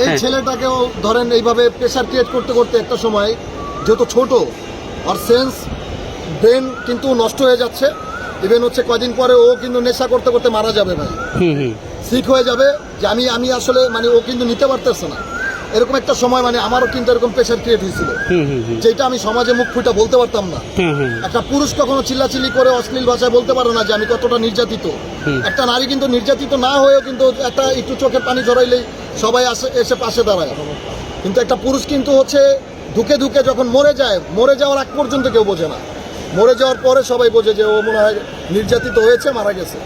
এই ছেলেটাকেও ধরেন এইভাবে প্রেশার ক্রিয়েট করতে করতে একটা সময় যেহেতু ছোট আর সেন্স ব্রেন কিন্তু নষ্ট হয়ে যাচ্ছে। ইভেন হচ্ছে কয়দিন পরে ও কিন্তু নেশা করতে করতে মারা যাবে ভাই, সিক হয়ে যাবে যে আমি আসলে মানে ও কিন্তু নিতে পারতেছে না। এরকম একটা সময় মানে আমারও কিন্তু এরকম প্রেশার ক্রিয়েট হয়েছিল, যেটা আমি সমাজে মুখ ফুটে বলতে পারতাম না। একটা পুরুষ কখনো চিল্লাচিল্লি করে অশ্লীল ভাষায় বলতে পারে না যে আমি কতটা নির্যাতিত। একটা নারী কিন্তু নির্যাতিত না হয়েও কিন্তু একটা একটু চোখের পানি ঝরাইলেই সবাই এসে পাশে দাঁড়ায়। কিন্তু একটা পুরুষ কিন্তু হচ্ছে ধুকে ধুকে যখন মরে যায়, মরে যাওয়ার আগ পর্যন্ত কেউ বোঝে না। মরে যাওয়ার পরে সবাই বোঝে যে ও মনে হয় নির্যাতিত হয়েছে, মারা গেছে।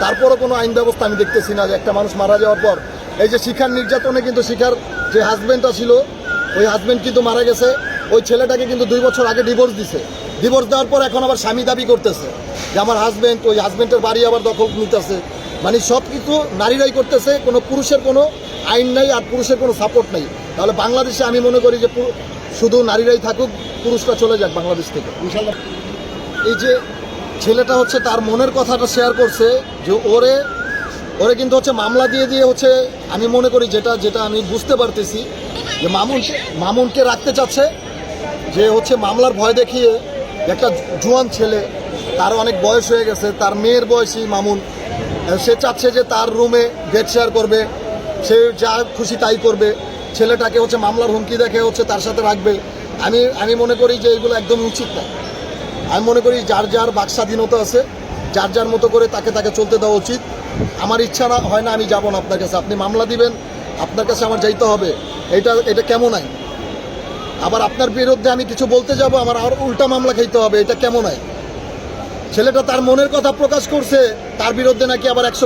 তারপরও কোনো আইন ব্যবস্থা আমি দেখতেছি না যে একটা মানুষ মারা যাওয়ার পর এই যে শিখার নির্যাতনে কিন্তু শিখার যে হাজব্যান্ডটা ছিল ওই হাজব্যান্ড কিন্তু মারা গেছে। ওই ছেলেটাকে কিন্তু 2 বছর আগে ডিভোর্স দিছে। ডিভোর্স দেওয়ার পর এখন আবার স্বামী দাবি করতেছে যে আমার হাজব্যান্ড, ওই হাজব্যান্ডের বাড়ি আবার দখল নিতেছে। মানে সব কিছু নারীরাই করতেছে, কোনো পুরুষের কোনো আইন নাই আর পুরুষের কোনো সাপোর্ট নেই। তাহলে বাংলাদেশে আমি মনে করি যে শুধু নারীরাই থাকুক, পুরুষরা চলে যাক বাংলাদেশ থেকে ইনশাল্লাহ। এই যে ছেলেটা হচ্ছে তার মনের কথাটা শেয়ার করছে যে ওরে কিন্তু হচ্ছে মামলা দিয়ে হচ্ছে, আমি মনে করি যেটা আমি বুঝতে পারতেছি যে মামুনকে রাখতে চাচ্ছে, যে হচ্ছে মামলার ভয় দেখিয়ে একটা জুয়ান ছেলে, তার অনেক বয়স হয়ে গেছে, তার মেয়ের বয়সী মামুন, সে চাচ্ছে যে তার রুমে বেড শেয়ার করবে, সে যা খুশি তাই করবে, ছেলেটাকে হচ্ছে মামলার হুমকি দেখে হচ্ছে তার সাথে রাখবে। আমি মনে করি যে এগুলো একদম উচিত না। আমি মনে করি যার বাক স্বাধীনতা আছে, যার মতো করে তাকে চলতে দেওয়া উচিত। আমার ইচ্ছা হয় না আমি যাব না আপনার কাছে, আপনি মামলা দিবেন, আপনার কাছে আমার যাইতে হবে, এটা কেমন আইন? আবার আপনার বিরুদ্ধে আমি কিছু বলতে যাব, আমার আর উল্টা মামলা খাইতে হবে, এটা কেমন আইন? ছেলেটা তার মনের কথা প্রকাশ করছে, তার বিরুদ্ধে নাকি আবার 100